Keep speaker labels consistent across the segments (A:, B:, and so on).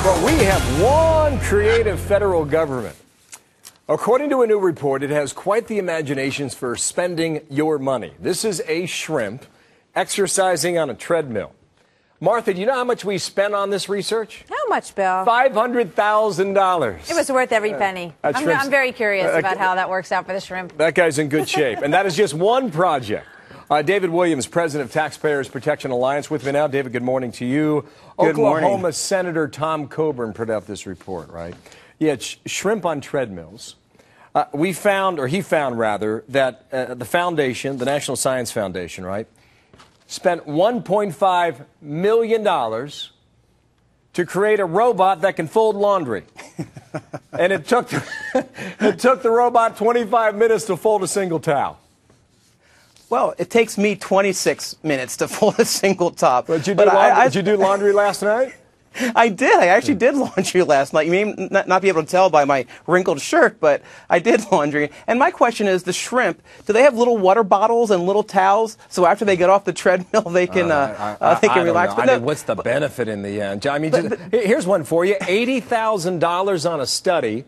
A: Well, we have one creative federal government. According to a new report, it has quite the imaginations for spending your money. This is a shrimp exercising on a treadmill. Martha, do you know how much we spent on this research?
B: How much, Bill?
A: $500,000.
B: It was worth every penny. I'm very curious about how that works out for the shrimp.
A: That guy's in good shape. And that is just one project. David Williams, president of Taxpayers Protection Alliance, with me now. David, good morning to you.
C: Good morning.
A: Oklahoma Senator Tom Coburn put out this report, right? Yeah, shrimp on treadmills. He found that the foundation, the National Science Foundation, right, spent $1.5 million to create a robot that can fold laundry. And it took the robot 25 minutes to fold a single towel.
C: Well, it takes me 26 minutes to fold a single top.
A: Did you do laundry last night?
C: I did. I actually did laundry last night. You may not be able to tell by my wrinkled shirt, but I did laundry. And my question is, the shrimp, do they have little water bottles and little towels so after they get off the treadmill they can relax?
A: But no, what's the benefit in the end? I mean, here's one for you. $80,000 on a study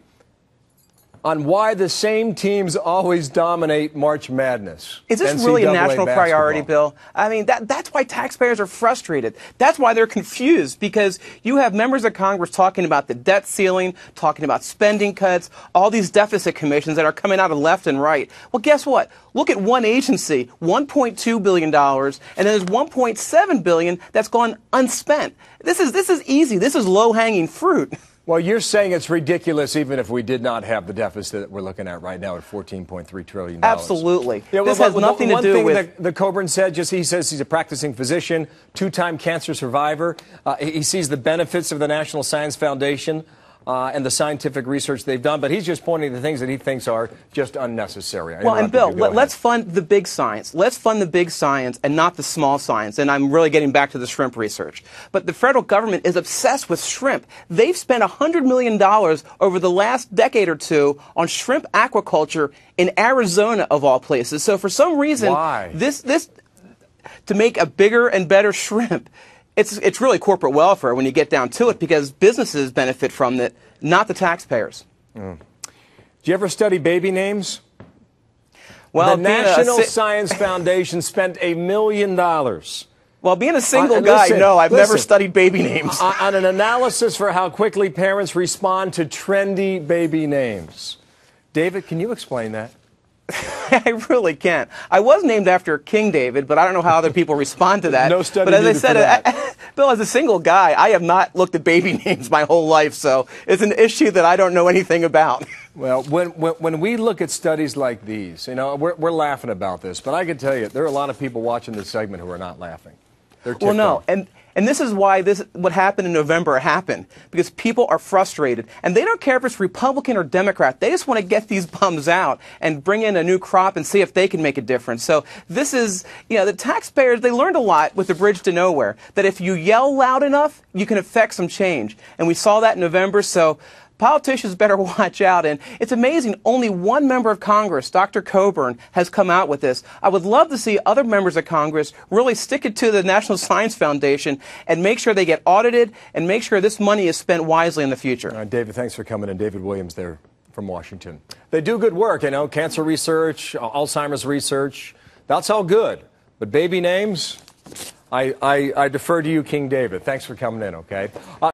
A: on why the same teams always dominate March Madness.
C: Is this really a national priority, Bill? I mean, that's why taxpayers are frustrated. That's why they're confused, because you have members of Congress talking about the debt ceiling, talking about spending cuts, all these deficit commissions that are coming out of left and right. Well, guess what? Look at one agency, $1.2 billion, and then there's $1.7 billion that's gone unspent. This is easy. This is low-hanging fruit.
A: Well, you're saying it's ridiculous even if we did not have the deficit that we're looking at right now at $14.3 trillion.
C: Absolutely.
A: Yeah,
C: this has nothing to do with...
A: One thing that Coburn said, he says he's a practicing physician, two-time cancer survivor. He sees the benefits of the National Science Foundation and the scientific research they've done, but he's just pointing to things that he thinks are just unnecessary.
C: Well, and Bill, let's fund the big science. Let's fund the big science and not the small science. And I'm really getting back to the shrimp research. But the federal government is obsessed with shrimp. They've spent $100 million over the last decade or two on shrimp aquaculture in Arizona, of all places. So for some reason,
A: why?
C: This to make a bigger and better shrimp. It's really corporate welfare when you get down to it, because businesses benefit from it, not the taxpayers.
A: Do you ever study baby names?
C: Well,
A: the National Science Foundation spent $1 million.
C: Well, being a single guy, no, I've never studied baby names.
A: On an analysis for how quickly parents respond to trendy baby names. David, can you explain that?
C: I really can't. I was named after King David, but I don't know how other people respond to that.
A: No study.
C: But as I said, Bill, as a single guy, I have not looked at baby names my whole life, so it's an issue that I don't know anything about.
A: Well, when we look at studies like these, you know, we're laughing about this, but I can tell you there are a lot of people watching this segment who are not laughing. They're ticked off.
C: And this is why what happened in November happened, because people are frustrated. And they don't care if it's Republican or Democrat. They just want to get these bums out and bring in a new crop and see if they can make a difference. So this is, the taxpayers, they learned a lot with the Bridge to Nowhere, that if you yell loud enough, you can affect some change. And we saw that in November, so politicians better watch out. And it's amazing, only one member of Congress, Dr. Coburn, has come out with this. I would love to see other members of Congress really stick it to the National Science Foundation and make sure they get audited and make sure this money is spent wisely in the future.
A: David, thanks for coming in. David Williams there from Washington. They do good work, cancer research, Alzheimer's research. That's all good. But baby names, I defer to you, King David. Thanks for coming in, okay?